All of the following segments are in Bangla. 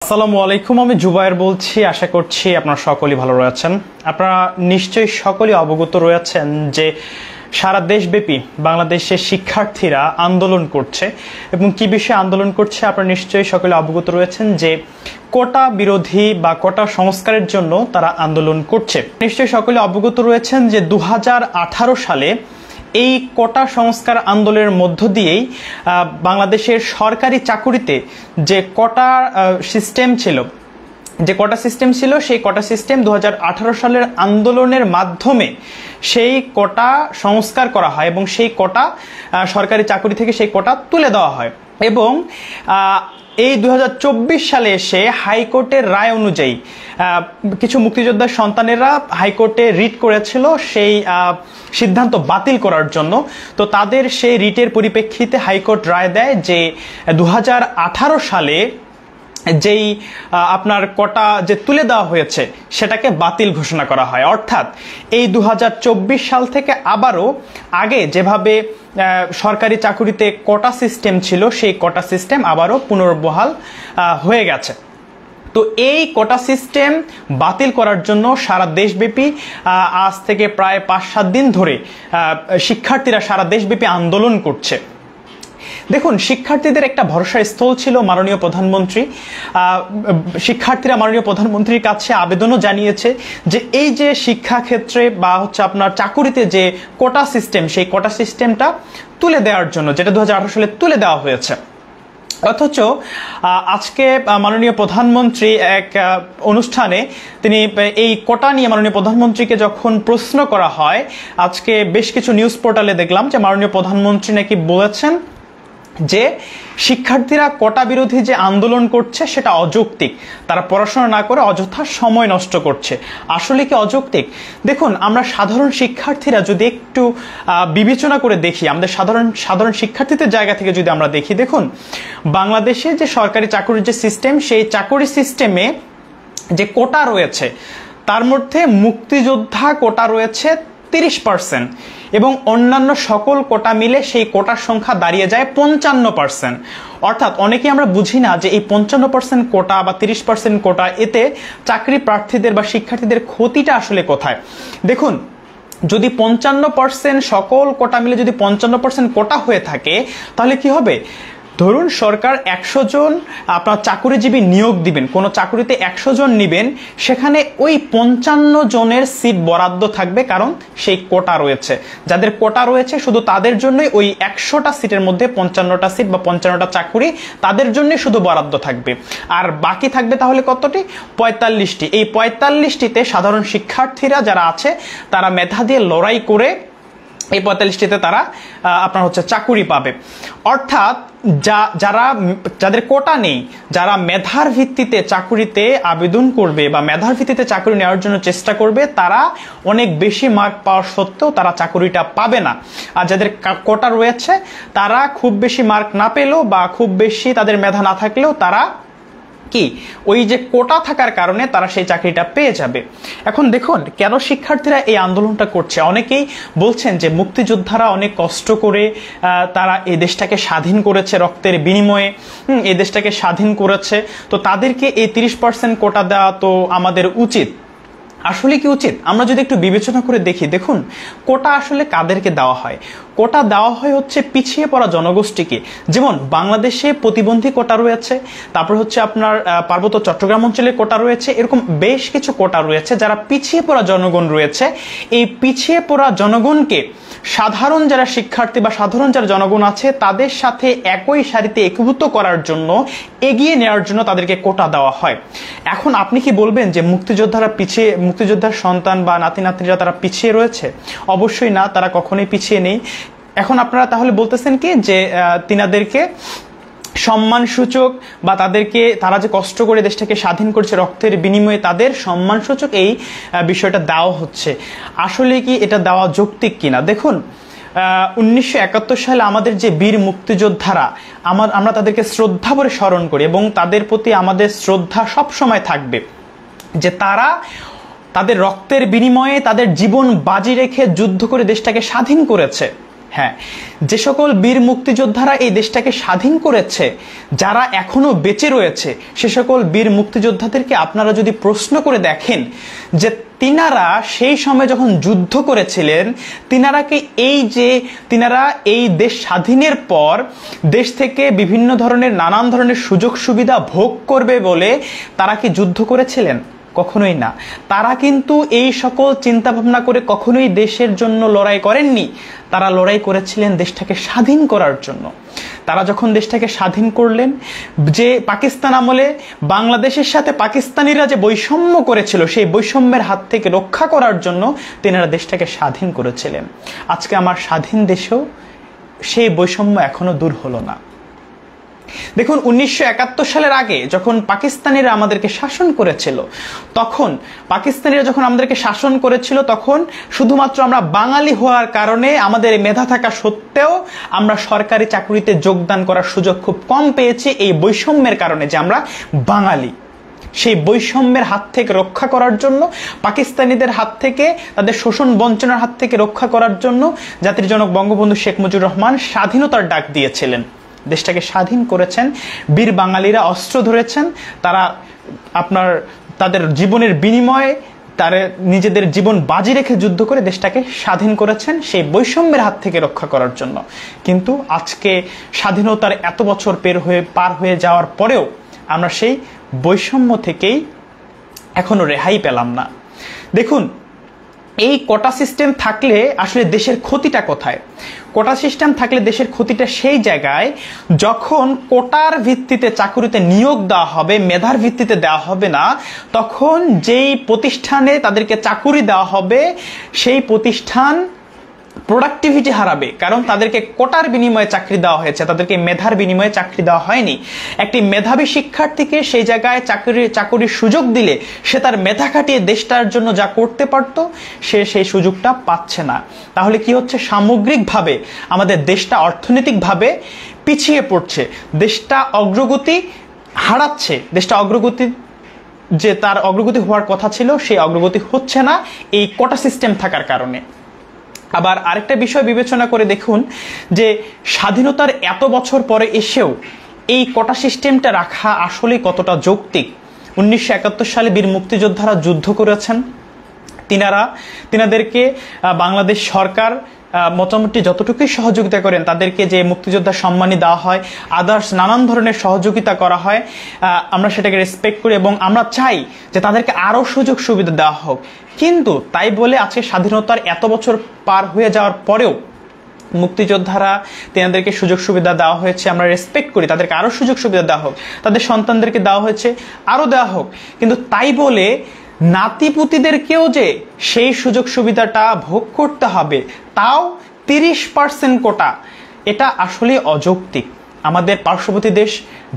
আসসালামু আলাইকুম, আমি জুবায়ের বলছি। আশা করছি আপনারা সকলেই ভালো রয়েছেন। আপনারা নিশ্চয়ই সকলেই অবগত রয়েছেন যে সারা দেশব্যাপী বাংলাদেশের শিক্ষার্থীরা আন্দোলন করছে এবং কি বিষয়ে আন্দোলন করছে আপনারা নিশ্চয়ই সকলে অবগত রয়েছেন যে কোটা বিরোধী বা কোটা সংস্কারের জন্য তারা আন্দোলন করছে। নিশ্চয়ই সকলে অবগত রয়েছেন যে 2018 সালে এই কোটা সংস্কার আন্দোলনের মধ্য দিয়েই বাংলাদেশের সরকারি চাকুরিতে যে কোটা সিস্টেম ছিল সেই কোটা সিস্টেম 2018 সালের আন্দোলনের মাধ্যমে সেই কোটা সংস্কার করা হয় এবং সেই কোটা সরকারি চাকুরি থেকে সেই কোটা তুলে দেওয়া হয় এবং এই 2024 সালে এসে হাইকোর্টের রায় অনুযায়ী কিছু মুক্তিযোদ্ধার সন্তানেরা হাইকোর্টে রিট করেছিল সেই সিদ্ধান্ত বাতিল করার জন্য। তো তাদের সেই রিটের পরিপ্রেক্ষিতে হাইকোর্ট রায় দেয় যে 2018 সালে যেই আপনার কোটা যে তুলে দেওয়া হয়েছে সেটাকে বাতিল ঘোষণা করা হয়। অর্থাৎ এই 2024 সাল থেকে আবারও আগে যেভাবে সরকারি চাকুরিতে কোটা সিস্টেম ছিল সেই কোটা সিস্টেম আবারও পুনর্বহাল হয়ে গেছে। তো এই কোটা সিস্টেম বাতিল করার জন্য সারা দেশব্যাপী আজ থেকে প্রায় 5-7 দিন ধরে শিক্ষার্থীরা সারা দেশব্যাপী আন্দোলন করছে। দেখুন, শিক্ষার্থীদের একটা ভরসার স্থল ছিল মাননীয় প্রধানমন্ত্রী। শিক্ষার্থীরা মাননীয় প্রধানমন্ত্রীর কাছে আবেদনও জানিয়েছে যে এই যে শিক্ষাক্ষেত্রে বা আপনার চাকুরিতে যে কোটা সিস্টেম সেই কোটা সিস্টেমটা তুলে দেওয়ার জন্য, যেটা 2018 সালে তুলে দেওয়া হয়েছে। অথচ আজকে মাননীয় প্রধানমন্ত্রী এক অনুষ্ঠানে তিনি এই কোটা নিয়ে মাননীয় প্রধানমন্ত্রীকে যখন প্রশ্ন করা হয়, আজকে বেশ কিছু নিউজ পোর্টালে দেখলাম যে মাননীয় প্রধানমন্ত্রী নাকি বলেছেন যে শিক্ষার্থীরা কোটা বিরোধী যে আন্দোলন করছে সেটা অযৌক্তিক, তারা পড়াশোনা না করে অযথা সময় নষ্ট করছে। আসলে কি অযৌক্তিক? দেখুন, আমরা সাধারণ শিক্ষার্থীরা যদি একটু বিবেচনা করে দেখি, আমাদের সাধারণ শিক্ষার্থীদের জায়গা থেকে যদি আমরা দেখি, দেখুন বাংলাদেশে যে সরকারি চাকরির যে সিস্টেম সেই চাকরি সিস্টেমে যে কোটা রয়েছে তার মধ্যে মুক্তিযোদ্ধা কোটা রয়েছে 30% এবং অন্যান্য সকল কোটা মিলে সেই কোটার সংখ্যা দাঁড়িয়ে যায় 55%। অর্থাৎ অনেকে আমরা বুঝি না যে এই 55% কোটা বা 30% কোটা, এতে চাকরি প্রার্থীদের বা শিক্ষার্থীদের ক্ষতিটা আসলে কোথায়? দেখুন, যদি 55% সকল কোটা মিলে যদি 55% কোটা হয়ে থাকে তাহলে কি হবে? ধরুন সরকার 100 জন আপনার চাকুরিজীবী নিয়োগ দিবেন, কোন চাকুরিতে 100 জন নিবেন, সেখানে ওই 55 জনের সিট বরাদ্দ থাকবে, কারণ সেই কোটা রয়েছে। যাদের কোটা রয়েছে শুধু তাদের জন্যই ওই 100টা সিটের মধ্যে 55টা সিট বা 55টা চাকুরি তাদের জন্যই শুধু বরাদ্দ থাকবে। আর বাকি থাকবে তাহলে কতটি? 45টি। এই 45টিতে সাধারণ শিক্ষার্থীরা যারা আছে তারা মেধা দিয়ে লড়াই করে এই 45টিতে তারা আপনার চাকুরি পাবে। অর্থাৎ যাদের কোটা নেই, যারা মেধার ভিত্তিতে চাকুরিতে আবেদন করবে বা মেধার ভিত্তিতে চাকরি নেওয়ার জন্য চেষ্টা করবে, তারা অনেক বেশি মার্ক পাওয়ার সত্ত্বেও তারা চাকুরিটা পাবে না। আর যাদের কোটা রয়েছে তারা খুব বেশি মার্ক না পেলেও বা খুব বেশি তাদের মেধা না থাকলেও তারা কি ওই যে কোটা থাকার কারণে তারা সেই চাকরিটা পেয়ে যাবে। এখন দেখুন কেন শিক্ষার্থীরা এই আন্দোলনটা করছে। অনেকেই বলছেন যে মুক্তিযোদ্ধারা অনেক কষ্ট করে তারা এই দেশটাকে স্বাধীন করেছে, রক্তের বিনিময়ে এই দেশটাকে স্বাধীন করেছে, তো তাদেরকে এই 30% কোটা দেওয়া তো আমাদের উচিত। আসলে কি উচিত? আমরা যদি একটু বিবেচনা করে দেখি, দেখুন কোটা আসলে কাদেরকে দেওয়া হয়? কোটা দেওয়া হয় পিছিয়ে পড়া জনগোষ্ঠীকে। যেমন বাংলাদেশে প্রতিবন্ধী কোটা রয়েছে, তারপর আপনার পার্বত্য চট্টগ্রাম অঞ্চলের কোটা রয়েছে, এরকম বেশ কিছু কোটা রয়েছে যারা পিছিয়ে পড়া জনগণ রয়েছে। এই পিছিয়ে পড়া জনগণকে সাধারণ যারা শিক্ষার্থী বা সাধারণ যারা জনগণ আছে তাদের সাথে একই সারিতে একীভূত করার জন্য, এগিয়ে নেওয়ার জন্য তাদেরকে কোটা দেওয়া হয়। এখন আপনি কি বলবেন যে মুক্তিযোদ্ধার সন্তান বা নাতি নাতনিরা তারা পিছিয়ে রয়েছে? অবশ্যই না, তারা কখনোই পিছিয়ে নেই। এখন আপনারা তাহলে বলতেছেন কি যে তিনাদেরকে সম্মানসূচক বা তারা যে কষ্ট করে দেশটাকে স্বাধীন করছে রক্তের বিনিময়ে, তাদের সম্মানসূচক এই বিষয়টা দেওয়া হচ্ছে। আসলে কি এটা দেওয়া যৌক্তিক কিনা? দেখুন 1971 সালে আমাদের যে বীর মুক্তিযোদ্ধারা, আমরা তাদেরকে শ্রদ্ধা ভরে স্মরণ করি এবং তাদের প্রতি আমাদের শ্রদ্ধা সব সময় থাকবে যে তারা তাদের রক্তের বিনিময়ে তাদের জীবন বাজি রেখে যুদ্ধ করে দেশটাকে স্বাধীন করেছে। হ্যাঁ, যে সকল বীর মুক্তিযোদ্ধারা এই দেশটাকে স্বাধীন করেছে, যারা এখনো বেঁচে রয়েছে, সে সকল বীর মুক্তিযোদ্ধাদেরকে আপনারা যদি প্রশ্ন করে দেখেন যে তিনারা সেই সময় যখন যুদ্ধ করেছিলেন, তিনারা এই দেশ স্বাধীনের পর দেশ থেকে বিভিন্ন ধরনের নানান ধরনের সুযোগ সুবিধা ভোগ করবে বলে তারা কি যুদ্ধ করেছিলেন? কখনোই না। তারা কিন্তু এই সকল চিন্তা ভাবনা করে কখনোই দেশের জন্য লড়াই করেননি। তারা লড়াই করেছিলেন দেশটাকে স্বাধীন করার জন্য। তারা যখন দেশটাকে স্বাধীন করলেন, যে পাকিস্তান আমলে বাংলাদেশের সাথে পাকিস্তানিরা যে বৈষম্য করেছিল, সেই বৈষম্যের হাত থেকে রক্ষা করার জন্য তিনারা দেশটাকে স্বাধীন করেছিলেন। আজকে আমার স্বাধীন দেশেও সেই বৈষম্য এখনো দূর হলো না। দেখুন, 1971 সালের আগে যখন পাকিস্তানিরা আমাদেরকে শাসন করেছিল, তখন শুধুমাত্র আমরা বাঙালি হওয়ার কারণে, আমাদের মেধা থাকা সত্ত্বেও আমরা সরকারি চাকরিতে যোগদান করার সুযোগ খুব কম পেয়েছি, এই বৈষম্যের কারণে যে আমরা বাঙালি। সেই বৈষম্যের হাত থেকে রক্ষা করার জন্য, পাকিস্তানিদের হাত থেকে, তাদের শোষণ বঞ্চনার হাত থেকে রক্ষা করার জন্য জাতির জনক বঙ্গবন্ধু শেখ মুজিবুর রহমান স্বাধীনতার ডাক দিয়েছিলেন। দেশটাকে স্বাধীন করেছেন, বীর বাঙালিরা অস্ত্র ধরেছেন, তারা তাদের জীবনের বিনিময়ে তারা নিজেদের জীবন বাজি রেখে যুদ্ধ করে দেশটাকে স্বাধীন করেছেন সেই বৈষম্যের হাত থেকে রক্ষা করার জন্য। কিন্তু আজকে স্বাধীনতার এত বছর পার হয়ে যাওয়ার পরেও আমরা সেই বৈষম্য থেকেই এখনো রেহাই পেলাম না। দেখুন, এই কোটা সিস্টেম থাকলে আসলে দেশের ক্ষতিটা কোথায়? কোটা সিস্টেম থাকলে দেশের ক্ষতিটা সেই জায়গায়, যখন কোটার ভিত্তিতে চাকুরিতে নিয়োগ দেওয়া হবে, মেধার ভিত্তিতে দেওয়া হবে না, তখন যেই প্রতিষ্ঠানে তাদেরকে চাকুরি দেওয়া হবে সেই প্রতিষ্ঠান প্রোডাক্টিভিটি হারাবে। কারণ তাদেরকে কোটার বিনিময়ে চাকরি দেওয়া হয়েছে, তাদেরকে মেধার বিনিময়ে চাকরি দেওয়া হয়নি। একটি মেধাবী শিক্ষার্থীকে সেই জায়গায় চাকরির সুযোগ দিলে সে তার মেধা খাটিয়ে দেশটার জন্য যা করতে পারত, সে সেই সুযোগটা পাচ্ছে না। তাহলে কি হচ্ছে? সামগ্রিকভাবে আমাদের দেশটা অর্থনৈতিকভাবে পিছিয়ে পড়ছে, দেশটা অগ্রগতি হারাচ্ছে, দেশটা তার অগ্রগতি হওয়ার কথা ছিল সেই অগ্রগতি হচ্ছে না এই কোটা সিস্টেম থাকার কারণে। আবার আরেকটা বিষয় বিবেচনা করে দেখুন যে স্বাধীনতার এত বছর পরে এসেও এই কোটা সিস্টেমটা রাখা আসলে কতটা যৌক্তিক। 1971 সালে বীর মুক্তিযোদ্ধারা যুদ্ধ করেছেন, তিনাদেরকে বাংলাদেশ সরকার মোটামুটি যতটুকুই সহযোগিতা করেন, তাদেরকে যে মুক্তিযোদ্ধা সম্মানী দেওয়া হয়, আদার্স নানান ধরনের সহযোগিতা করা হয়, আমরা সেটাকে রেসপেক্ট করি এবং আমরা চাই যে তাদেরকে আরও সুযোগ সুবিধা দেওয়া হোক। কিন্তু তাই বলে আজকে স্বাধীনতার এত বছর পার হয়ে যাওয়ার পরেও মুক্তিযোদ্ধারা, তেনাদেরকে সুযোগ সুবিধা দেওয়া হয়েছে, আমরা রেসপেক্ট করি, তাদেরকে আরও সুযোগ সুবিধা দেওয়া হোক, তাদের সন্তানদেরকে দেওয়া হয়েছে, আরও দেওয়া হোক। কিন্তু তাই বলে নাতিপুতিদেরকেও যে সেই সুযোগ সুবিধাটা ভোগ করতে হবে, তাও 30% কোটা, এটা আসলে অযৌক্তিক। আমাদের পার্শ্ববর্তী দেশ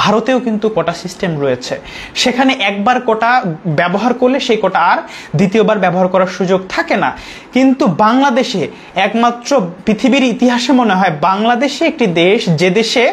ভারতেও কিন্তু কোটা সিস্টেম রয়েছে, সেখানে একবার কোটা ব্যবহার করলে সেই কোটা আর দ্বিতীয়বার ব্যবহার করার সুযোগ থাকে না। কিন্তু বাংলাদেশে, একমাত্র পৃথিবীর ইতিহাসে মনে হয় বাংলাদেশে একটি দেশ, যে দেশে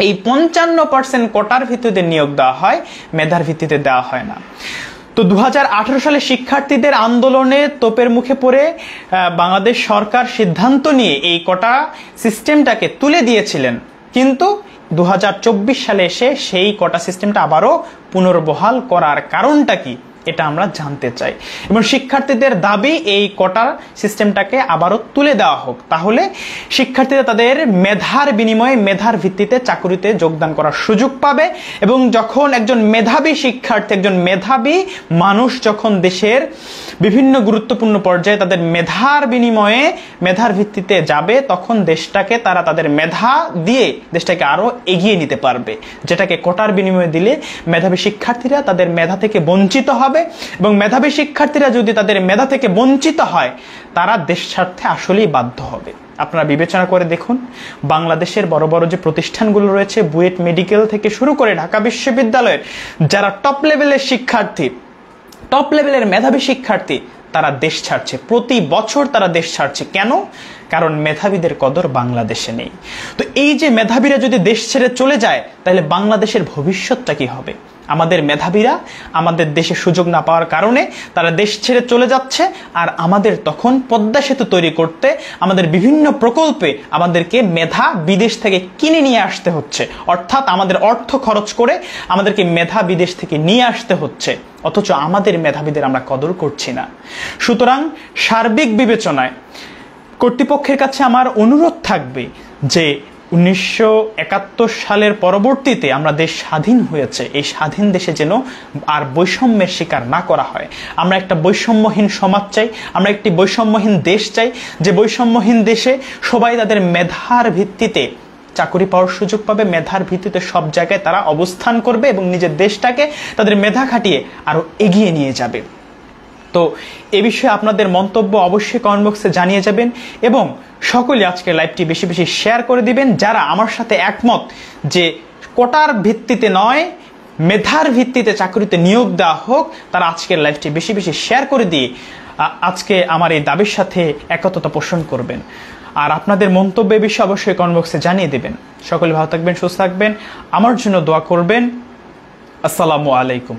এই 55% কোটার ভিত্তিতে নিয়োগ দেওয়া হয়, মেধার ভিত্তিতে দেওয়া হয় না। তো 2018 সালে শিক্ষার্থীদের আন্দোলনে তোপের মুখে পড়ে বাংলাদেশ সরকার সিদ্ধান্ত নিয়ে এই কোটা সিস্টেমটাকে তুলে দিয়েছিলেন, কিন্তু 2024 সালে এসে সেই কোটা সিস্টেমটা আবারও পুনর্বহাল করার কারণটা কি, এটা আমরা জানতে চাই। এবং শিক্ষার্থীদের দাবি এই কোটা সিস্টেমটাকে আবারও তুলে দেওয়া হোক, তাহলে শিক্ষার্থীরা তাদের মেধার বিনিময়ে, মেধার ভিত্তিতে চাকরিতে যোগদান করার সুযোগ পাবে। এবং যখন একজন মেধাবী শিক্ষার্থী, একজন মেধাবী মানুষ যখন দেশের বিভিন্ন গুরুত্বপূর্ণ পর্যায়ে তাদের মেধার বিনিময়ে, মেধার ভিত্তিতে যাবে, তখন দেশটাকে তারা তাদের মেধা দিয়ে দেশটাকে আরো এগিয়ে নিতে পারবে, যেটাকে কোটার বিনিময়ে দিলে মেধাবী শিক্ষার্থীরা তাদের মেধা থেকে বঞ্চিত হবে। এবং মেধাবী শিক্ষার্থীরা যদি তাদের মেধা থেকে বঞ্চিত হয়, তারা দেশ স্বার্থে আসলেই বাধ্য হবে। আপনারা বিবেচনা করে দেখুন, বাংলাদেশের বড় বড় যে প্রতিষ্ঠানগুলো রয়েছে, বুয়েট মেডিকেল থেকে শুরু করে ঢাকা বিশ্ববিদ্যালয়ের যারা টপ লেভেলের শিক্ষার্থী, টপ লেভেলের মেধাবী শিক্ষার্থী, তারা দেশ ছাড়ছে, প্রতি বছর তারা দেশ ছাড়ছে। কেন? কারণ মেধাবীদের কদর বাংলাদেশে নেই। তো এই যে মেধাবীরা যদি দেশ ছেড়ে চলে যায়, তাহলে বাংলাদেশের ভবিষ্যৎটা কি হবে? আমাদের মেধাবীরা আমাদের দেশে সুযোগ না পাওয়ার কারণে তারা দেশ ছেড়ে চলে যাচ্ছে, আর আমাদের তখন পদ্মা সেতু তৈরি করতে আমাদের বিভিন্ন প্রকল্পে আমাদেরকে মেধা বিদেশ থেকে কিনে নিয়ে আসতে হচ্ছে, অর্থাৎ আমাদের অর্থ খরচ করে আমাদেরকে মেধা বিদেশ থেকে নিয়ে আসতে হচ্ছে, অথচ আমাদের মেধাবীদের আমরা কদর করছি না। সুতরাং সার্বিক বিবেচনায় কর্তৃপক্ষের কাছে আমার অনুরোধ থাকবে যে 1971 সালের পরবর্তীতে আমরা দেশ স্বাধীন হয়েছে, এই স্বাধীন দেশে যেন আর বৈষম্যের শিকার না করা হয়। আমরা একটা বৈষম্যহীন সমাজ চাই, আমরা একটি বৈষম্যহীন দেশ চাই, যে বৈষম্যহীন দেশে সবাই তাদের মেধার ভিত্তিতে চাকরি পাওয়ার সুযোগ পাবে, মেধার ভিত্তিতে সব জায়গায় তারা অবস্থান করবে এবং নিজের দেশটাকে তাদের মেধা খাটিয়ে আরো এগিয়ে নিয়ে যাবে। তো এ বিষয়ে আপনাদের মন্তব্য অবশ্যই কমেন্ট বক্সে জানিয়ে যাবেন এবং সকলে আজকের লাইভটি বেশি বেশি শেয়ার করে দিবেন। যারা আমার সাথে একমত যে কোটার ভিত্তিতে নয়, মেধার ভিত্তিতে চাকরিতে নিয়োগ দেওয়া হোক, তারা আজকের লাইভটি বেশি বেশি শেয়ার করে দিয়ে আজকে আমার এই দাবির সাথে একতা পোষণ করবেন। আর আপনাদের মন্তব্য এ বিষয়ে অবশ্যই কমেন্ট বক্সে জানিয়ে দেবেন। সকলে ভালো থাকবেন, সুস্থ থাকবেন, আমার জন্য দোয়া করবেন। আসসালামু আলাইকুম।